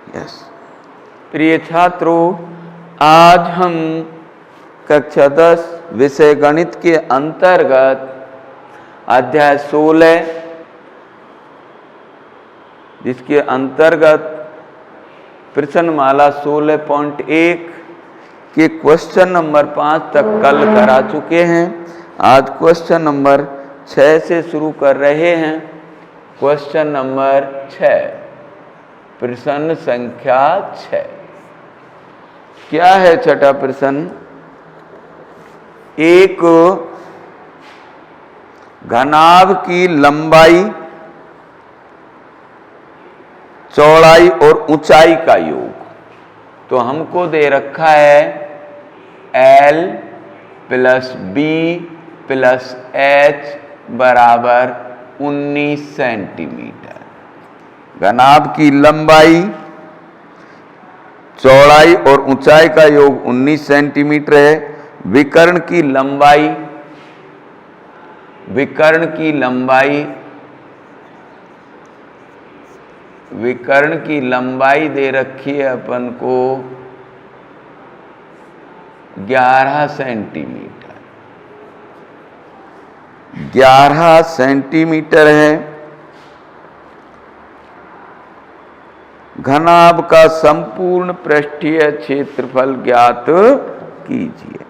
Yes. प्रिय छात्रों, आज हम कक्षा 10 विषय गणित के अंतर्गत अध्याय 16 जिसके अंतर्गत प्रश्नमाला 16.1 के क्वेश्चन नंबर 5 तक कल करा चुके हैं। आज क्वेश्चन नंबर 6 से शुरू कर रहे हैं। क्वेश्चन नंबर 6, प्रश्न संख्या 6। क्या है छठा प्रश्न? एक घनाभ की लंबाई, चौड़ाई और ऊंचाई का योग। तो हमको दे रखा है L plus B plus H बराबर 19 सेंटीमीटर। घनाभ की लंबाई, चौड़ाई और ऊंचाई का योग 19 सेंटीमीटर है। विकर्ण की लंबाई दे रखी है अपन को 11 सेंटीमीटर। 11 सेंटीमीटर है। घनाभ का संपूर्ण पृष्ठीय क्षेत्रफल ज्ञात कीजिए।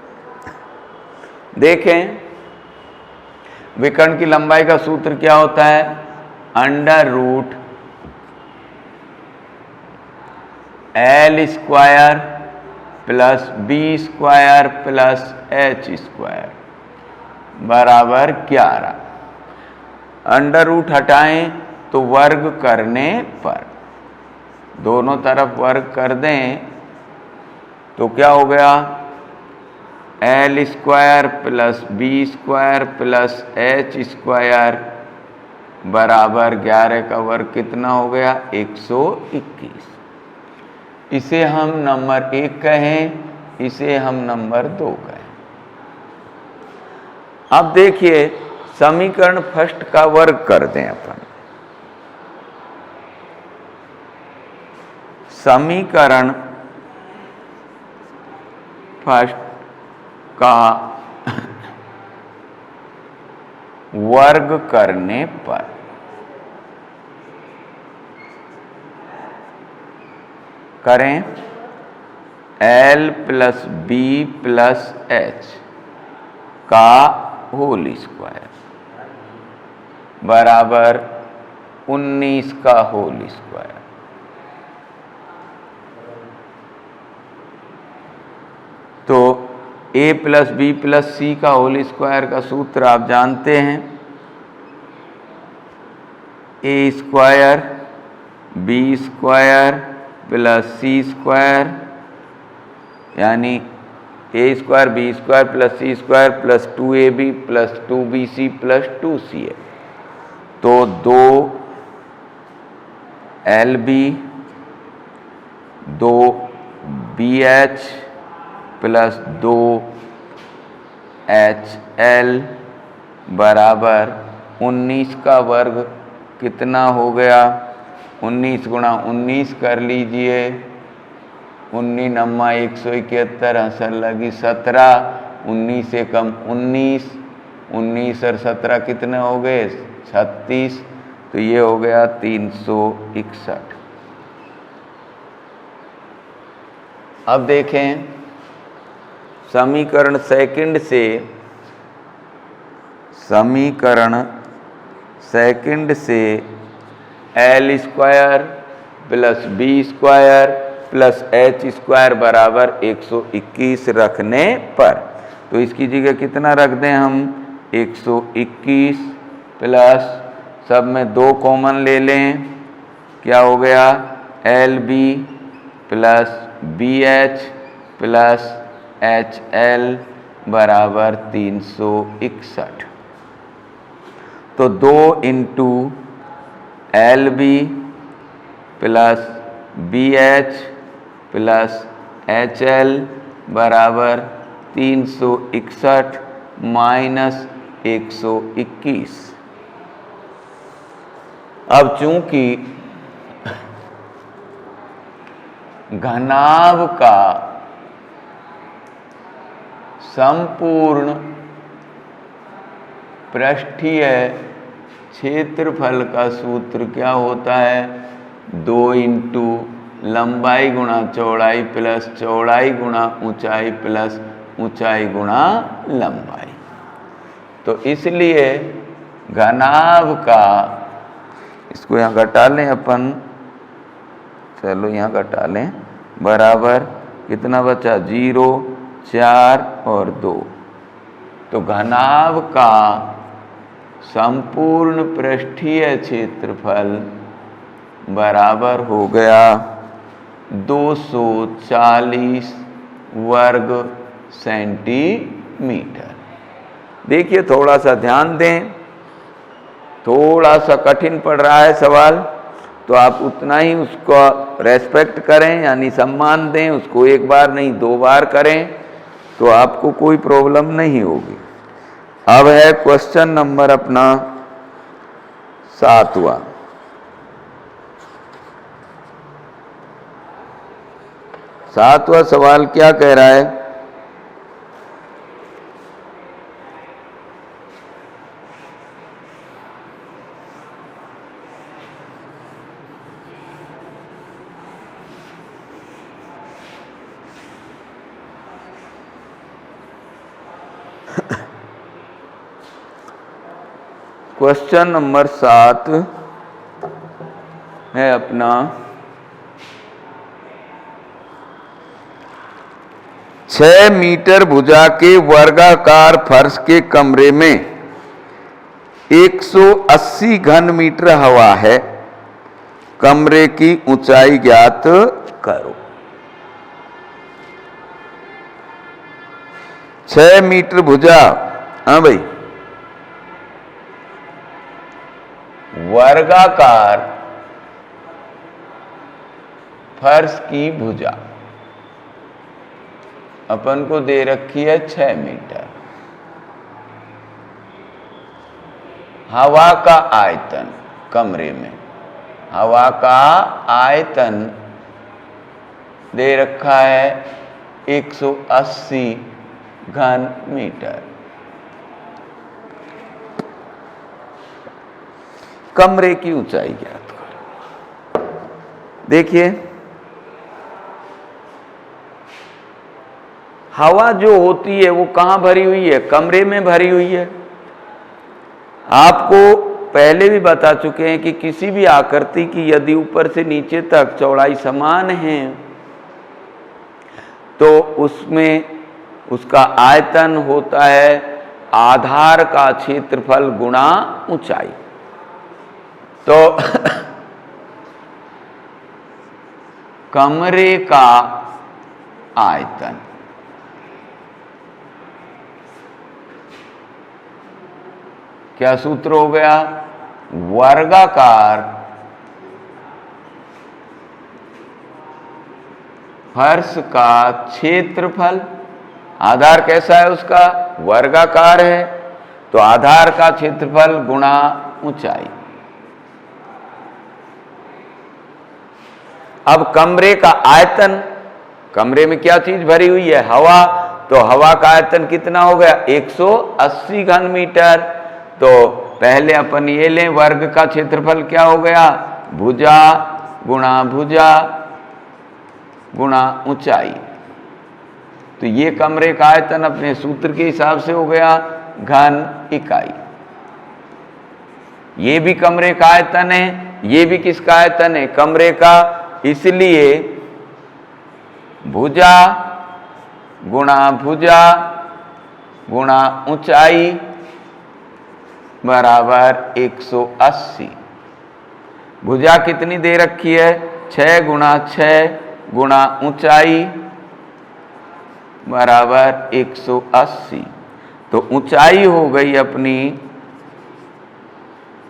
देखें, विकर्ण की लंबाई का सूत्र क्या होता है? Under root L square plus B square plus H square बराबर 11। अंडर रूट हटाएं तो वर्ग करने पर, दोनों तरफ वर्ग कर दें तो क्या हो गया? L square plus B square plus H square बराबर 11 का वर्ग कितना हो गया? 121। इसे हम नंबर 1 कहें, इसे हम नंबर 2 कहें। अब देखिए, समीकरण फर्स्ट का वर्ग कर दें अपन। समीकरण फर्स्ट का वर्ग करने पर करें L plus B plus H का होल स्क्वायर बराबर 19 का होल स्क्वायर। तो A plus B plus C का होल स्क्वायर का सूत्र आप जानते हैं। A square B square plus C square यानी A square B square plus C square plus 2AB plus 2BC plus 2CA। तो 2LB 2BH प्लस 2HL बराबर 19 का वर्ग कितना हो गया? 19 गुणा 19 कर लीजिए। 19 नम्मा 171, हंसर लगी 17, 19 से कम 19, 19 और 17 कितने हो गए? 36। तो ये हो गया 361। अब देखें, समीकरण सेकंड से L square plus B square plus H square बराबर 121 रखने पर, तो इसकी जगह कितना रख दें हम? 121 प्लस सब में 2 कॉमन ले लें। क्या हो गया? LB plus BH plus HL बराबर 361। तो 2 into LB plus BH plus HL बराबर 361 माइनस 121। अब चूंकि घनाभ का संपूर्ण पृष्ठीय क्षेत्रफल का सूत्र क्या होता है? 2 इंटू लंबाई गुणा चौड़ाई प्लस चौड़ाई गुणा ऊंचाई प्लस ऊंचाई गुणा लंबाई। तो इसलिए घनाभ का, इसको यहाँ घटा लें अपन, चलो यहाँ घटा लें, बराबर कितना बचा? 0, 4 और 2। तो घनाभ का संपूर्ण पृष्ठीय क्षेत्रफल बराबर हो गया 240 वर्ग सेंटीमीटर। देखिए थोड़ा सा ध्यान दें, थोड़ा सा कठिन पड़ रहा है सवाल, तो आप उतना ही उसको रेस्पेक्ट करें, यानी सम्मान दें, उसको एक बार नहीं 2 बार करें, तो आपको कोई प्रॉब्लम नहीं होगी। अब है क्वेश्चन नंबर अपना 7वां। सातवां सवाल क्या कह रहा है? क्वेश्चन नंबर 7 है अपना 6 मीटर भुजा के वर्गाकार फर्श के कमरे में 180 घन मीटर हवा है, कमरे की ऊंचाई ज्ञात करो। 6 मीटर भुजा, हाँ भाई, वर्गाकार फर्श की भुजा अपन को दे रखी है 6 मीटर। हवा का आयतन कमरे में, हवा का आयतन दे रखा है 180 घन मीटर। कमरे की ऊंचाई ज्ञात करो। देखिए हवा जो होती है वो कहां भरी हुई है? कमरे में भरी हुई है। आपको पहले भी बता चुके हैं कि किसी भी आकृति की यदि ऊपर से नीचे तक चौड़ाई समान है तो उसमें उसका आयतन होता है आधार का क्षेत्रफल गुणा ऊंचाई। तो कमरे का आयतन क्या सूत्र हो गया? वर्गाकार फर्श का क्षेत्रफल, आधार कैसा है उसका? वर्गाकार है, तो आधार का क्षेत्रफल गुणा ऊंचाई। अब कमरे का आयतन, कमरे में क्या चीज भरी हुई है? हवा। तो हवा का आयतन कितना हो गया? 180 घन मीटर। तो पहले अपन ये लें, वर्ग का क्षेत्रफल क्या हो गया? भुजा गुणा ऊंचाई। तो ये कमरे का आयतन अपने सूत्र के हिसाब से हो गया घन इकाई। ये भी कमरे का आयतन है, ये भी किसका आयतन है? कमरे का। इसलिए भुजा गुणा ऊंचाई बराबर 180। भुजा कितनी दे रखी है? 6 गुणा 6 गुणा ऊंचाई बराबर 180। तो ऊंचाई हो गई अपनी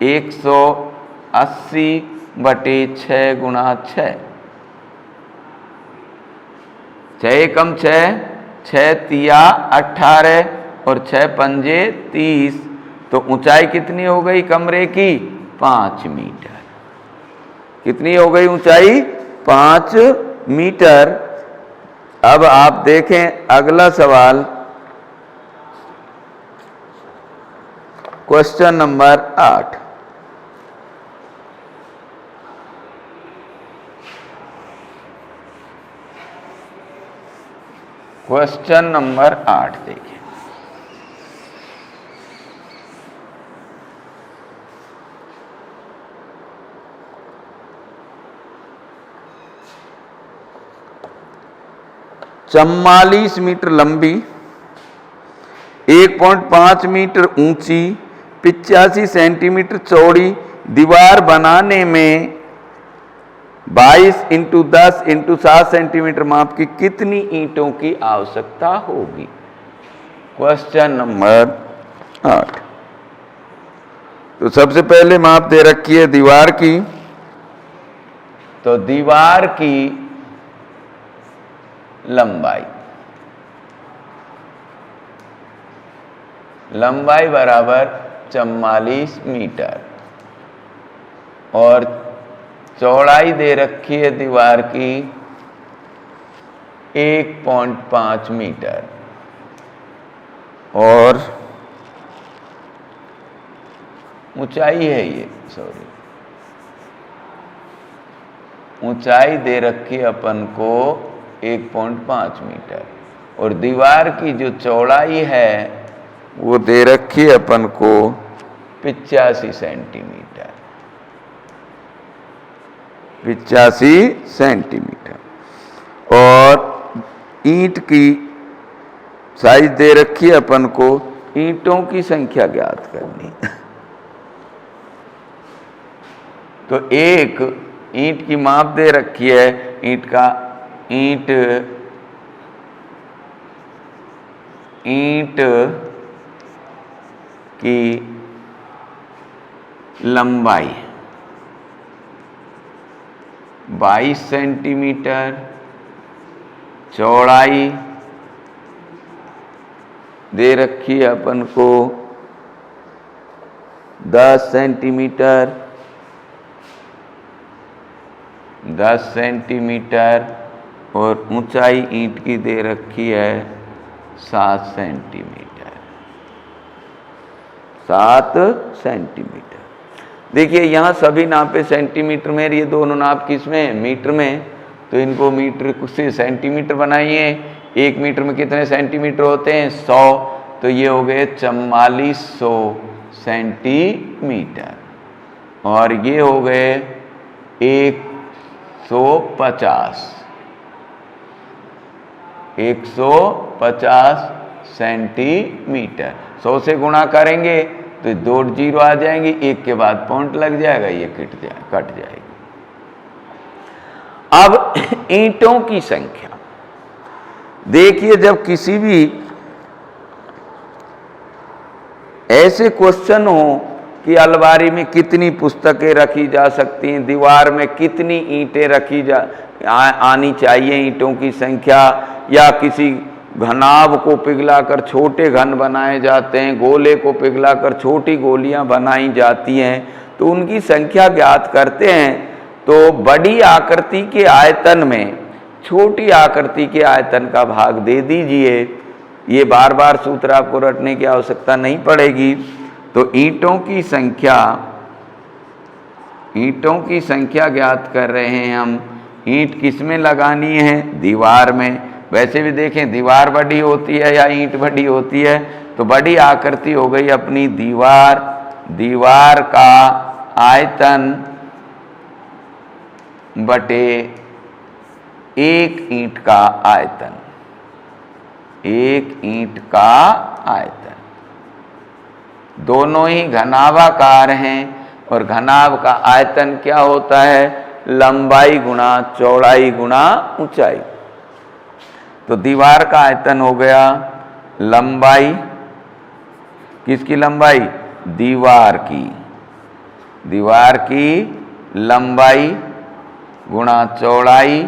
180 बटे 6 गुणा 6। 6 एकम 6, 6 तिया 18 और 6 पंजे 30। तो ऊंचाई कितनी हो गई कमरे की? 5 मीटर। कितनी हो गई ऊंचाई? 5 मीटर। अब आप देखें अगला सवाल, क्वेश्चन नंबर 8। क्वेश्चन नंबर 8 देखिए। चौवालीस मीटर लंबी, 1.5 मीटर ऊंची, 85 सेंटीमीटर चौड़ी दीवार बनाने में 22 × 10 × 7 सेंटीमीटर माप की कितनी ईंटों की आवश्यकता होगी? Question number 8। तो सबसे पहले माप दे रखी है दीवार की। तो दीवार की लंबाई बराबर 44 मीटर और चौड़ाई दे रखी है दीवार की 1.5 मीटर और ऊंचाई है ये, ऊंचाई दे रखी है अपन को 1.5 मीटर और दीवार की जो चौड़ाई है वो दे रखी है अपन को 85 सेंटीमीटर। 85 सेंटीमीटर और ईंट की साइज दे रखी है अपन को, ईंटों की संख्या ज्ञात करनी। तो एक ईंट की माप दे रखी है, ईंट की लंबाई 22 सेंटीमीटर, चौड़ाई दे रखी है अपन को 10 सेंटीमीटर, 10 सेंटीमीटर और ऊंचाई ईंट की दे रखी है 7 सेंटीमीटर। 7 सेंटीमीटर। देखिए यहाँ सभी नापे सेंटीमीटर में, ये दोनों नाप किस में? मीटर में। तो इनको मीटर से सेंटीमीटर बनाइए। 1 मीटर में कितने सेंटीमीटर होते हैं? 100। तो ये हो गए 4400 सेंटीमीटर और ये हो गए 150 सेंटीमीटर। 100 से गुणा करेंगे तो 2 जीरो आ जाएंगे, 1 के बाद पॉइंट लग जाएगा, ये कट जाएगी। अब ईंटों की संख्या देखिए, जब किसी भी ऐसे क्वेश्चन हो कि अलमारी में कितनी पुस्तकें रखी जा सकती हैं, दीवार में कितनी ईंटें रखी आनी चाहिए, ईंटों की संख्या, या किसी घनाभ को पिघलाकर छोटे घन बनाए जाते हैं, गोले को पिघलाकर छोटी गोलियां बनाई जाती हैं, तो उनकी संख्या ज्ञात करते हैं। तो बड़ी आकृति के आयतन में छोटी आकृति के आयतन का भाग दे दीजिए। ये बार बार सूत्र आपको रटने की आवश्यकता नहीं पड़ेगी। तो ईंटों की संख्या ज्ञात कर रहे हैं हम। ईंट किस में लगानी है? दीवार में। वैसे भी देखें, दीवार बड़ी होती है या ईंट बड़ी होती है? तो बड़ी आकृति हो गई अपनी दीवार। दीवार का आयतन बटे एक ईंट का आयतन। एक ईंट का आयतन। दोनों ही घनाभाकार हैं और घनाभ का आयतन क्या होता है? लंबाई गुणा चौड़ाई गुणा ऊंचाई। तो दीवार का आयतन हो गया लंबाई, किसकी लंबाई? दीवार की लंबाई गुणा चौड़ाई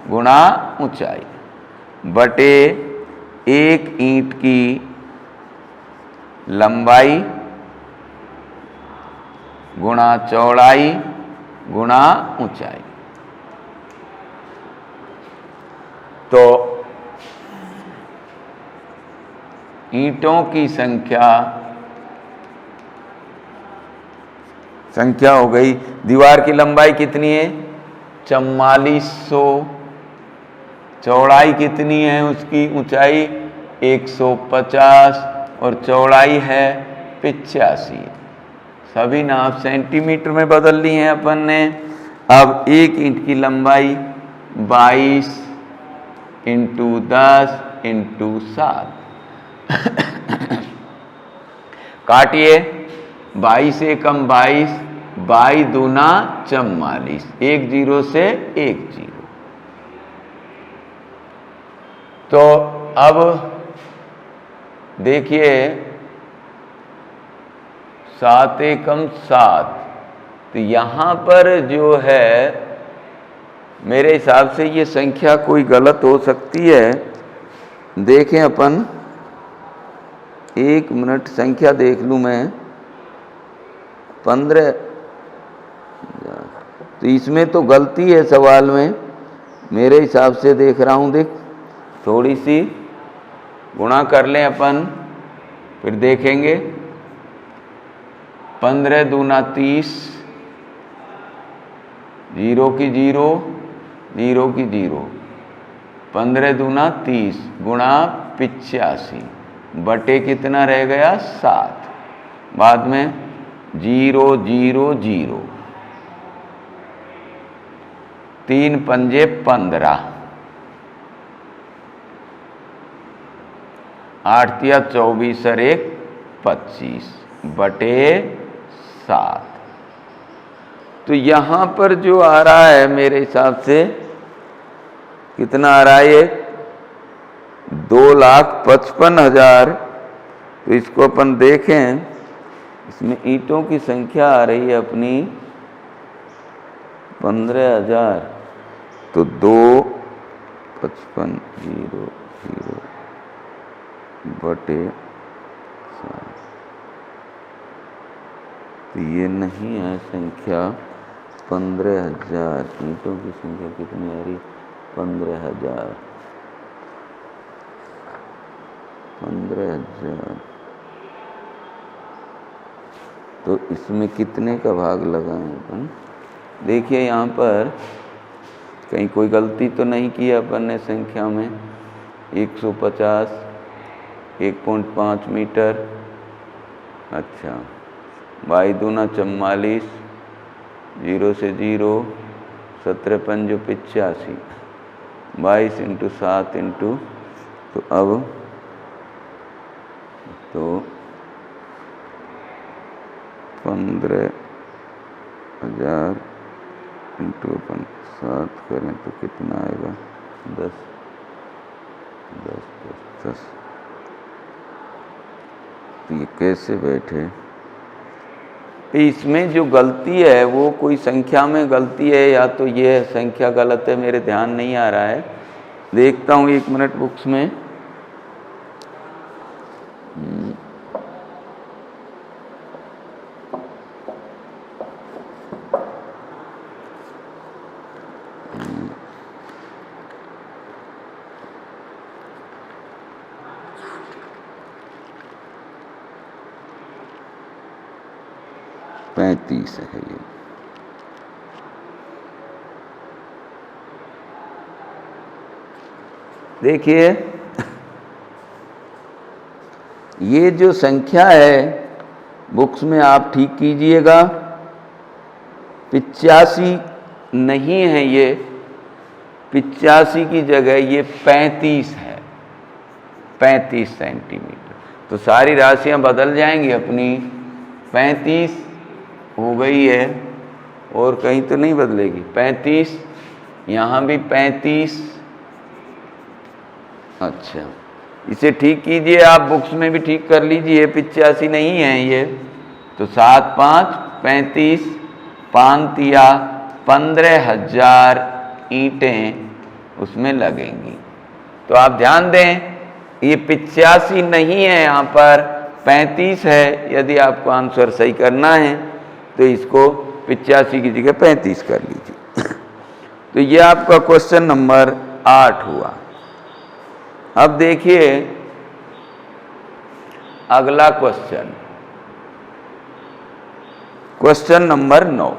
गुणा ऊंचाई बटे एक ईंट की लंबाई गुणा चौड़ाई गुणा ऊंचाई। तो ईंटों की संख्या हो गई। दीवार की लंबाई कितनी है? 4400। चौड़ाई कितनी है उसकी? ऊंचाई 150 और चौड़ाई है 85। सभी नाप सेंटीमीटर में बदल ली हैं अपन ने। अब एक ईंट की लंबाई 22 × 10 × 7 काटिए। 22 एकम 22, 22 दूना 44, एक जीरो से एक जीरो। तो अब देखिए 7 एकम 7, तो यहां पर जो है मेरे हिसाब से ये संख्या कोई गलत हो सकती है। देखें अपन, 1 मिनट संख्या देख लूं मैं। 15, तो इसमें तो गलती है सवाल में मेरे हिसाब से। देख रहा हूं, देख थोड़ी सी गुणा कर लें अपन, फिर देखेंगे। 15 दूना 30, 0 की 0, 0 की 0, 15 दूना 30 गुणा 85 बटे कितना रह गया? 7। बाद में 0 0 0, 3 पंजे 15, 8 तिया 24 और 1 25 बटे 7। तो यहां पर जो आ रहा है मेरे हिसाब से कितना आ रहा है? ये 2,55,000। तो इसको अपन देखें, इसमें ईंटों की संख्या आ रही है अपनी 15,000। तो 2,55,000 बटे 7, तो ये नहीं है संख्या 15,000। ईंटों की संख्या कितनी आ रही? 15,000। 15,000। तो इसमें कितने का भाग लगाएं अपन? देखिए यहाँ पर कहीं कोई गलती तो नहीं की है अपन ने संख्या में। 150, 1.5 मीटर। अच्छा, 22 दूना 44, 0 से 0, 17 पंजो 85, 22 × 7 × तो अब तो 15,000 × अपन 7 करें तो कितना आएगा? 10 10 10 10। तो ये कैसे बैठे? इसमें जो गलती है वो कोई संख्या में गलती है, या तो ये संख्या गलत है, मेरे ध्यान नहीं आ रहा है। देखता हूँ 1 मिनट बुक्स में। है 35 है ये। देखिए ये जो संख्या है बुक्स में आप ठीक कीजिएगा। 85 नहीं है ये, 85 की जगह ये 35 है, 35 सेंटीमीटर। तो सारी राशियां बदल जाएंगी अपनी। 35 हो गई है और कहीं तो नहीं बदलेगी। 35, यहाँ भी 35। अच्छा, इसे ठीक कीजिए आप, बुक्स में भी ठीक कर लीजिए। 85 नहीं है ये, तो 7 5 35, 5 तिया 15,000 ईंटें उसमें लगेंगी। तो आप ध्यान दें, ये 85 नहीं है, यहाँ पर 35 है। यदि आपको आंसर सही करना है तो इसको 85 की जगह 35 कर लीजिए। तो ये आपका क्वेश्चन नंबर 8 हुआ। अब देखिए अगला क्वेश्चन, क्वेश्चन नंबर 9।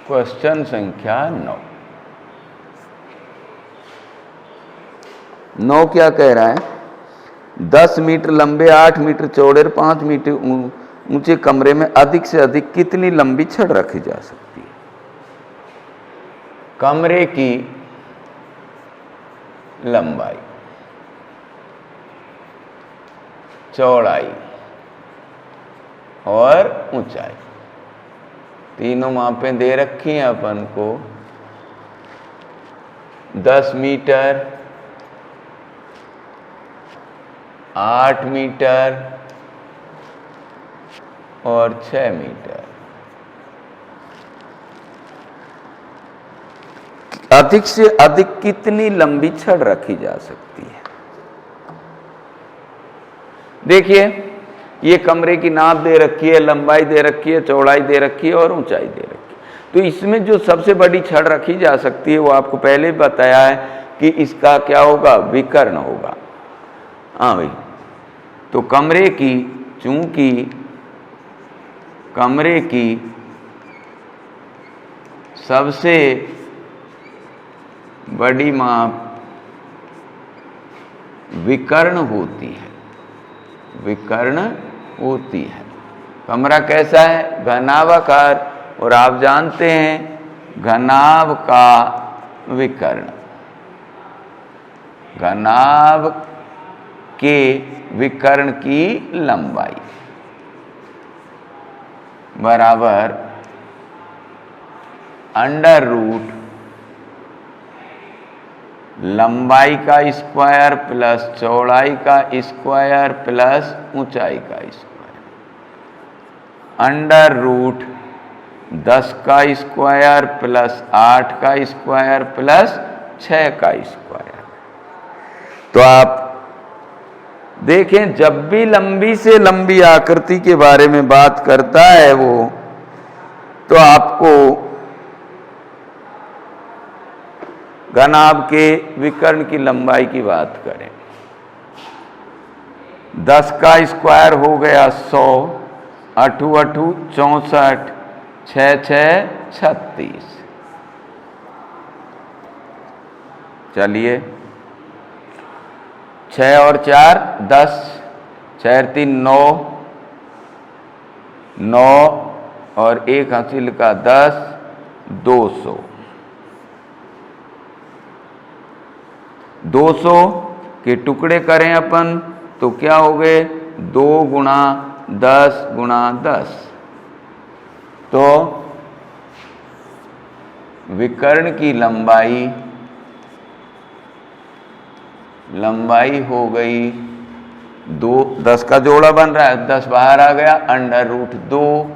क्वेश्चन संख्या 9 क्या कह रहा है? 10 मीटर लंबे, 8 मीटर चौड़े और 5 मीटर ऊंचे कमरे में अधिक से अधिक कितनी लंबी छड़ रखी जा सकती है? कमरे की लंबाई, चौड़ाई और ऊंचाई, तीनों मापें दे रखी हैं अपन को। 10 मीटर, 8 मीटर और 6 मीटर। अधिक से अधिक कितनी लंबी छड़ रखी जा सकती है? देखिए ये कमरे की नाप दे रखी है, लंबाई दे रखी है, चौड़ाई दे रखी है और ऊंचाई दे रखी है। तो इसमें जो सबसे बड़ी छड़ रखी जा सकती है वो आपको पहले बताया है कि इसका क्या होगा? विकर्ण होगा। हाँ भाई, तो कमरे की, चूंकि कमरे की सबसे बड़ी माप विकर्ण होती है, विकर्ण होती है। कमरा कैसा है? घनाभाकार, और आप जानते हैं घनाभ का विकर्ण, घनाभ के विकर्ण की लंबाई बराबर अंडर रूट लंबाई का स्क्वायर प्लस चौड़ाई का स्क्वायर प्लस ऊंचाई का स्क्वायर, अंडर रूट 10 का स्क्वायर प्लस 8 का स्क्वायर प्लस 6 का स्क्वायर। तो आप देखें जब भी लंबी से लंबी आकृति के बारे में बात करता है वो, तो आपको घनाभ के विकर्ण की लंबाई की बात करें। 10 का स्क्वायर हो गया 100, 8 8 64, 6 6 36। चलिए 6 और 4 10, 6 3 9, 9 और 1 हासिल का 10, 200। 200 के टुकड़े करें अपन तो क्या हो गए? 2 गुणा 10 गुणा 10। तो विकर्ण की लंबाई हो गई 2, 10 का जोड़ा बन रहा है, 10 बाहर आ गया, अंडर रूट 2,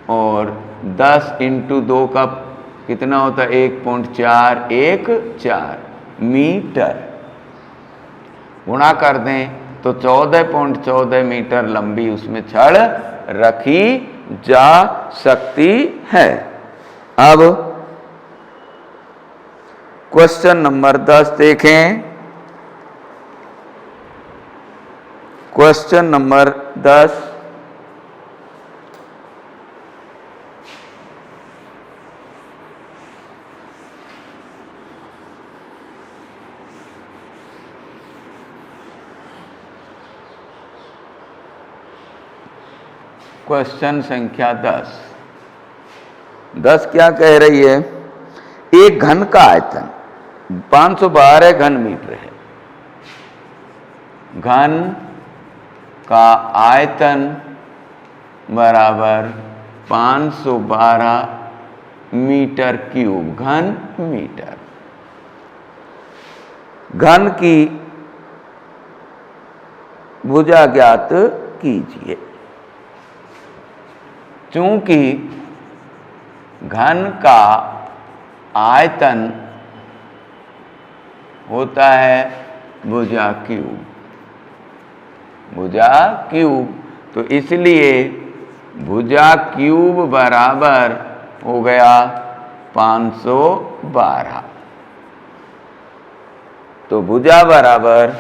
और 10 इंटू 2 का कितना होता है? 1.414 मीटर। गुणा कर दें तो 14.14 मीटर लंबी उसमें छड़ रखी जा सकती है। अब क्वेश्चन नंबर 10 देखें। क्वेश्चन नंबर 10, क्वेश्चन संख्या 10 क्या कह रही है? एक घन का आयतन 512 घन मीटर है। घन का आयतन बराबर 512 मीटर क्यूब, घन मीटर। घन की भुजा ज्ञात कीजिए। चूंकि घन का आयतन होता है भुजा क्यूब, भुजा क्यूब। तो इसलिए भुजा क्यूब बराबर हो गया 512। तो भुजा बराबर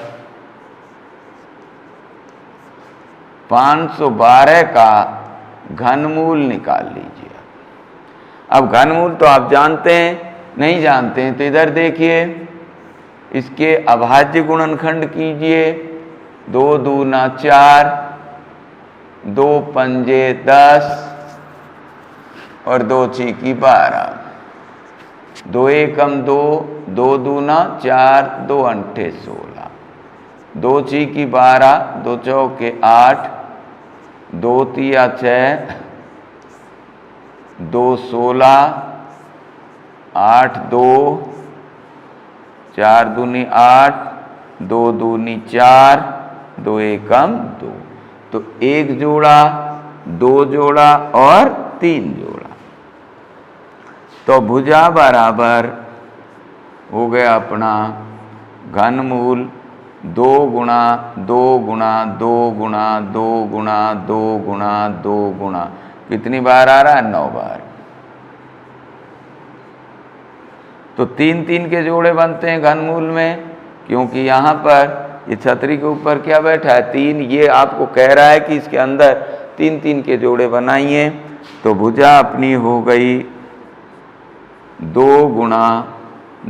512 का घनमूल निकाल लीजिए। अब घनमूल तो आप जानते हैं, नहीं जानते हैं तो इधर देखिए, इसके अभाज्य गुणनखंड कीजिए। 2 दूना 4, 2 पंजे 10 और 2 छीकी 12, 2 एकम 2, 2 दूना 4, 2 अंठे 16, 2 छीकी 12, 2 चौके 8, 2 तिया 6, 2 16, 8 2, 4 दूनी 8, 2 दूनी 4, 2 एकम 2। तो 1 जोड़ा, 2 जोड़ा और 3 जोड़ा। तो भुजा बराबर हो गया अपना घनमूल 2 गुणा 2 गुणा 2 गुणा 2 गुणा 2 गुणा 2 गुणा, कितनी बार आ रहा है? 9 बार। तो 3 3 के जोड़े बनते हैं घनमूल में, क्योंकि यहाँ पर ये छतरी के ऊपर क्या बैठा है? 3। ये आपको कह रहा है कि इसके अंदर 3 3 के जोड़े बनाइए। तो भुजा अपनी हो गई 2 गुणा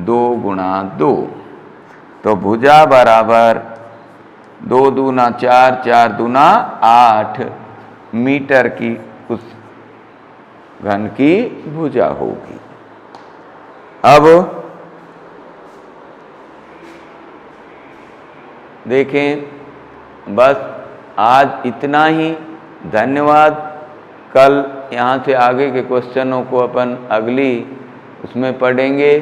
2 गुणा 2। तो भुजा बराबर 2 दूना 4, 4 दूना 8 मीटर की उस घन की भुजा होगी। अब देखें, बस आज इतना ही। धन्यवाद। कल यहाँ से आगे के क्वेश्चनों को अपन अगली उसमें पढ़ेंगे।